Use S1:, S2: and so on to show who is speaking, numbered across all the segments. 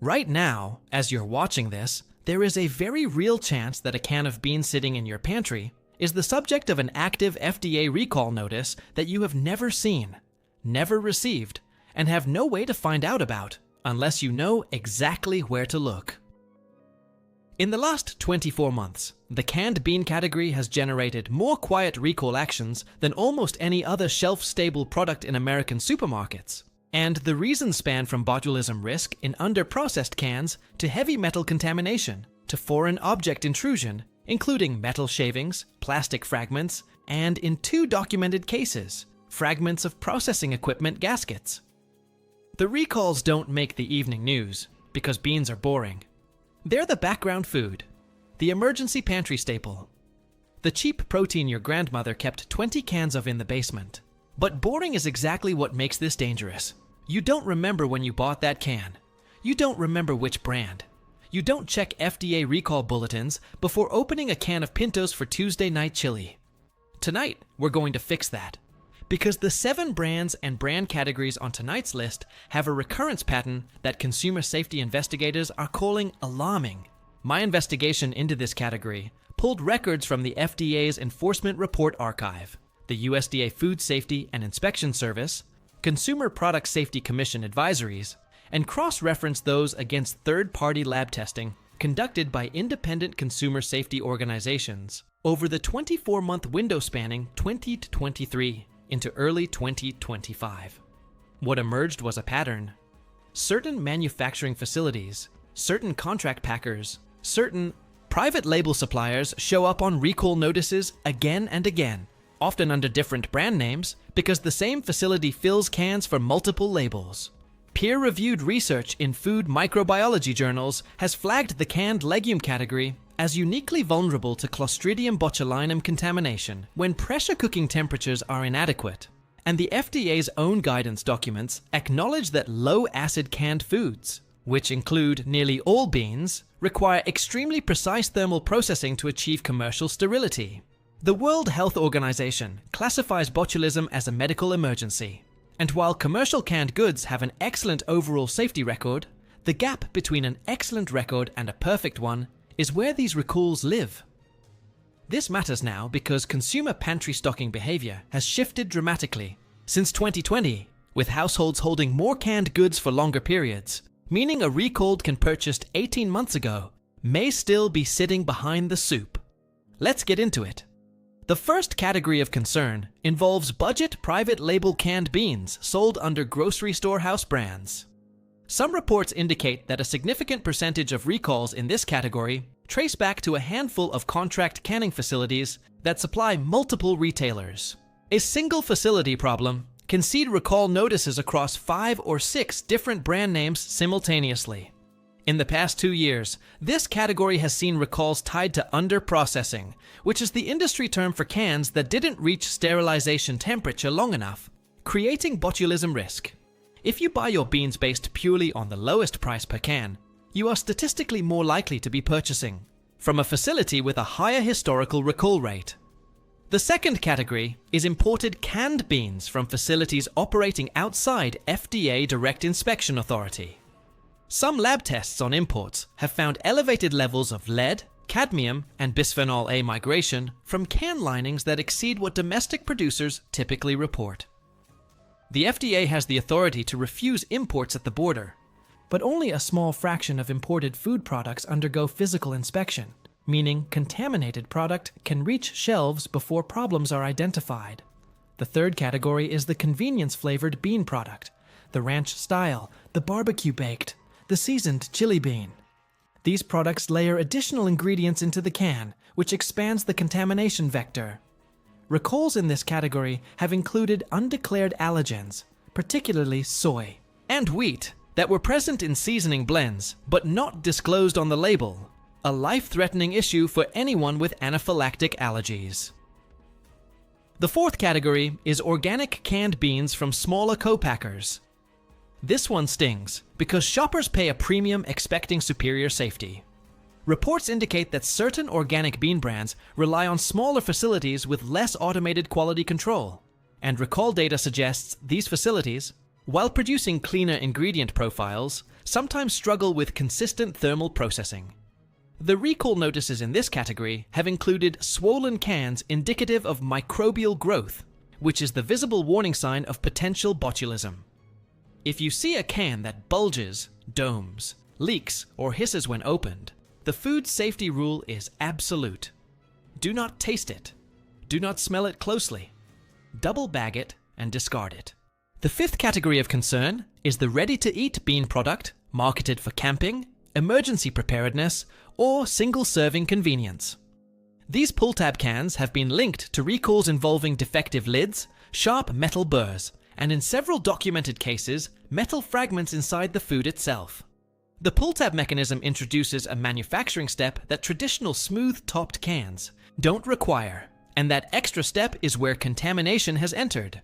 S1: Right now, as you're watching this, there is a very real chance that a can of beans sitting in your pantry is the subject of an active FDA recall notice that you have never seen, never received, and have no way to find out about unless you know exactly where to look. In the last 24 months, the canned bean category has generated more quiet recall actions than almost any other shelf-stable product in American supermarkets. And the reasons span from botulism risk in under-processed cans to heavy metal contamination to foreign object intrusion, including metal shavings, plastic fragments, and in 2 documented cases, fragments of processing equipment gaskets. The recalls don't make the evening news because beans are boring. They're the background food, the emergency pantry staple, the cheap protein your grandmother kept 20 cans of in the basement. But boring is exactly what makes this dangerous. You don't remember when you bought that can. You don't remember which brand. You don't check FDA recall bulletins before opening a can of Pintos for Tuesday night chili. Tonight, we're going to fix that. Because the 7 brands and brand categories on tonight's list have a recurrence pattern that consumer safety investigators are calling alarming. My investigation into this category pulled records from the FDA's Enforcement Report Archive, the USDA Food Safety and Inspection Service, Consumer Product Safety Commission advisories, and cross-referenced those against third-party lab testing conducted by independent consumer safety organizations over the 24-month window spanning 2023 into early 2025. What emerged was a pattern. Certain manufacturing facilities, certain contract packers, certain private label suppliers show up on recall notices again and again, often under different brand names, because the same facility fills cans for multiple labels. Peer-reviewed research in food microbiology journals has flagged the canned legume category as uniquely vulnerable to Clostridium botulinum contamination when pressure cooking temperatures are inadequate. And the FDA's own guidance documents acknowledge that low-acid canned foods, which include nearly all beans, require extremely precise thermal processing to achieve commercial sterility. The World Health Organization classifies botulism as a medical emergency. And while commercial canned goods have an excellent overall safety record, the gap between an excellent record and a perfect one is where these recalls live. This matters now because consumer pantry stocking behavior has shifted dramatically since 2020, with households holding more canned goods for longer periods, meaning a recalled can purchased 18 months ago may still be sitting behind the soup. Let's get into it. The first category of concern involves budget private label canned beans sold under grocery store house brands. Some reports indicate that a significant percentage of recalls in this category trace back to a handful of contract canning facilities that supply multiple retailers. A single facility problem can seed recall notices across 5 or 6 different brand names simultaneously. In the past 2 years, this category has seen recalls tied to under-processing, which is the industry term for cans that didn't reach sterilization temperature long enough, creating botulism risk. If you buy your beans based purely on the lowest price per can, you are statistically more likely to be purchasing from a facility with a higher historical recall rate. The second category is imported canned beans from facilities operating outside FDA Direct Inspection Authority. Some lab tests on imports have found elevated levels of lead, cadmium, and bisphenol A migration from can linings that exceed what domestic producers typically report. The FDA has the authority to refuse imports at the border, but only a small fraction of imported food products undergo physical inspection, meaning contaminated product can reach shelves before problems are identified. The third category is the convenience-flavored bean product, the ranch style, the barbecue baked, the seasoned chili bean. These products layer additional ingredients into the can, which expands the contamination vector. Recalls in this category have included undeclared allergens, particularly soy, and wheat, that were present in seasoning blends, but not disclosed on the label, a life-threatening issue for anyone with anaphylactic allergies. The fourth category is organic canned beans from smaller co-packers. This one stings because shoppers pay a premium expecting superior safety. Reports indicate that certain organic bean brands rely on smaller facilities with less automated quality control, and recall data suggests these facilities, while producing cleaner ingredient profiles, sometimes struggle with consistent thermal processing. The recall notices in this category have included swollen cans indicative of microbial growth, which is the visible warning sign of potential botulism. If you see a can that bulges, domes, leaks, or hisses when opened, the food safety rule is absolute. Do not taste it. Do not smell it closely. Double bag it and discard it. The fifth category of concern is the ready-to-eat bean product marketed for camping, emergency preparedness, or single-serving convenience. These pull-tab cans have been linked to recalls involving defective lids, sharp metal burrs, and in several documented cases, metal fragments inside the food itself. The pull-tab mechanism introduces a manufacturing step that traditional smooth-topped cans don't require, and that extra step is where contamination has entered.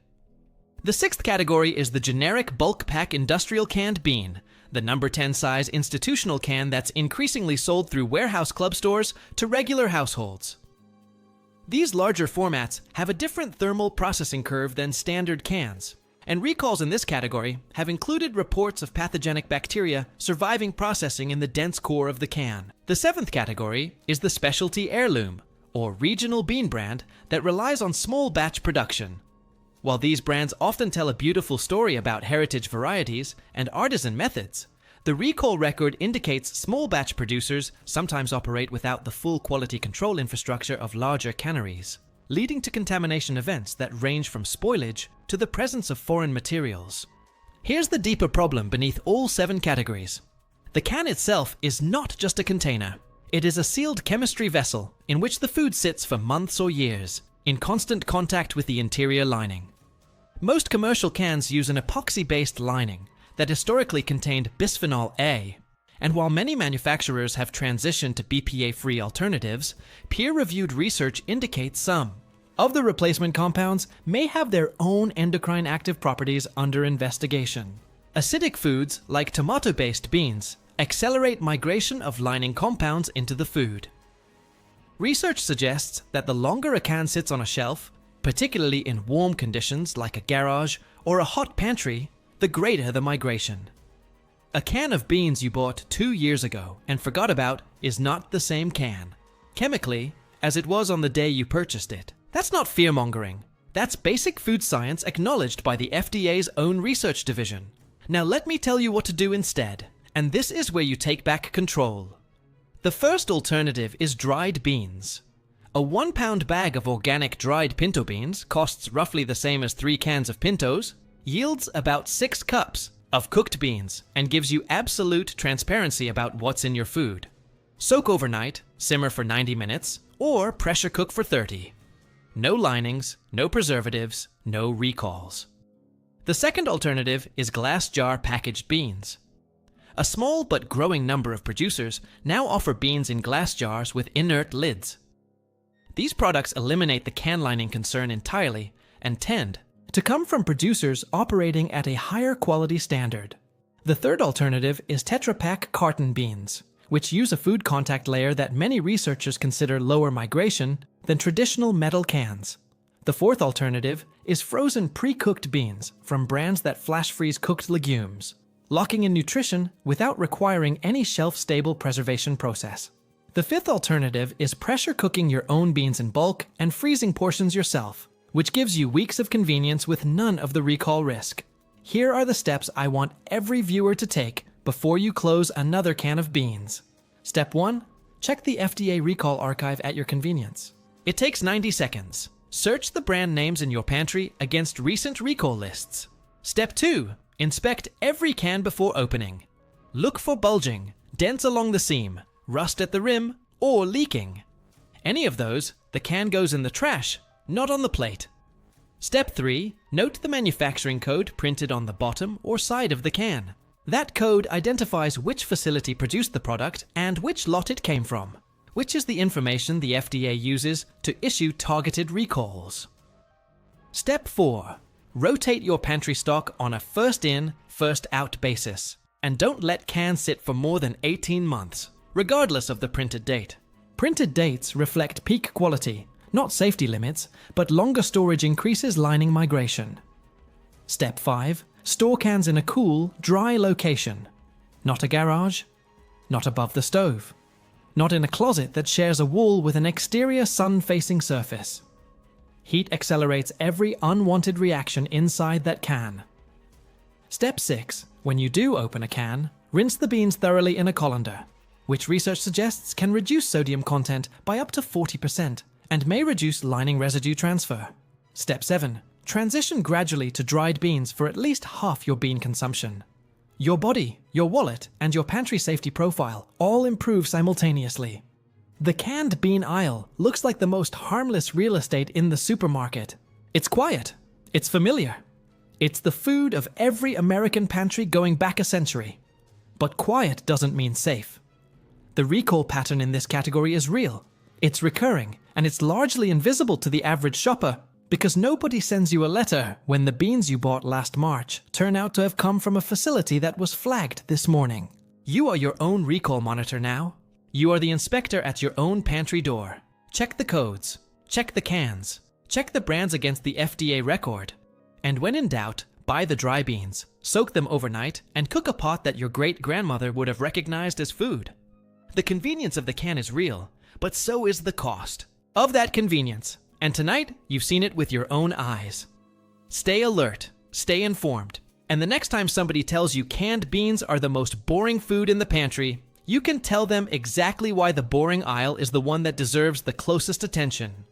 S1: The sixth category is the generic bulk pack industrial canned bean, the number 10 size institutional can that's increasingly sold through warehouse club stores to regular households. These larger formats have a different thermal processing curve than standard cans, and recalls in this category have included reports of pathogenic bacteria surviving processing in the dense core of the can. The seventh category is the specialty heirloom, or regional bean brand that relies on small batch production. While these brands often tell a beautiful story about heritage varieties and artisan methods, the recall record indicates small batch producers sometimes operate without the full quality control infrastructure of larger canneries, leading to contamination events that range from spoilage to the presence of foreign materials. Here's the deeper problem beneath all 7 categories. The can itself is not just a container. It is a sealed chemistry vessel in which the food sits for months or years, in constant contact with the interior lining. Most commercial cans use an epoxy-based lining that historically contained bisphenol A, and while many manufacturers have transitioned to BPA-free alternatives, peer-reviewed research indicates some of the replacement compounds may have their own endocrine active properties under investigation. Acidic foods, like tomato-based beans, accelerate migration of lining compounds into the food. Research suggests that the longer a can sits on a shelf, particularly in warm conditions like a garage or a hot pantry, the greater the migration. A can of beans you bought 2 years ago and forgot about is not the same can, chemically, as it was on the day you purchased it. That's not fear-mongering. That's basic food science acknowledged by the FDA's own research division. Now let me tell you what to do instead, and this is where you take back control. The first alternative is dried beans. A 1-pound bag of organic dried pinto beans costs roughly the same as 3 cans of pintos, yields about 6 cups of cooked beans, and gives you absolute transparency about what's in your food. Soak overnight, simmer for 90 minutes, or pressure cook for 30. No linings, no preservatives, no recalls. The second alternative is glass jar packaged beans. A small but growing number of producers now offer beans in glass jars with inert lids. These products eliminate the can lining concern entirely and tend to come from producers operating at a higher quality standard. The third alternative is Tetra Pak carton beans, which use a food contact layer that many researchers consider lower migration than traditional metal cans. The fourth alternative is frozen pre-cooked beans from brands that flash freeze cooked legumes, locking in nutrition without requiring any shelf-stable preservation process. The fifth alternative is pressure cooking your own beans in bulk and freezing portions yourself, which gives you weeks of convenience with none of the recall risk. Here are the steps I want every viewer to take before you close another can of beans. Step 1. Check the FDA recall archive at your convenience. It takes 90 seconds. Search the brand names in your pantry against recent recall lists. Step 2. Inspect every can before opening. Look for bulging, dents along the seam, rust at the rim, or leaking. Any of those, the can goes in the trash, not on the plate. Step 3. Note the manufacturing code printed on the bottom or side of the can. That code identifies which facility produced the product and which lot it came from, which is the information the FDA uses to issue targeted recalls. Step 4. Rotate your pantry stock on a first-in, first-out basis, and don't let cans sit for more than 18 months. Regardless of the printed date. Printed dates reflect peak quality, not safety limits, but longer storage increases lining migration. Step 5. Store cans in a cool, dry location. Not a garage. Not above the stove. Not in a closet that shares a wall with an exterior sun-facing surface. Heat accelerates every unwanted reaction inside that can. Step 6. When you do open a can, rinse the beans thoroughly in a colander, which research suggests can reduce sodium content by up to 40% and may reduce lining residue transfer. Step 7. Transition gradually to dried beans for at least half your bean consumption. Your body, your wallet, and your pantry safety profile all improve simultaneously. The canned bean aisle looks like the most harmless real estate in the supermarket. It's quiet. It's familiar. It's the food of every American pantry going back a century. But quiet doesn't mean safe. The recall pattern in this category is real. It's recurring, and it's largely invisible to the average shopper because nobody sends you a letter when the beans you bought last March turn out to have come from a facility that was flagged this morning. You are your own recall monitor now. You are the inspector at your own pantry door. Check the codes. Check the cans. Check the brands against the FDA record. And when in doubt, buy the dry beans, soak them overnight, and cook a pot that your great-grandmother would have recognized as food. The convenience of the can is real, but so is the cost of that convenience. And tonight, you've seen it with your own eyes. Stay alert, stay informed, and the next time somebody tells you canned beans are the most boring food in the pantry, you can tell them exactly why the boring aisle is the one that deserves the closest attention.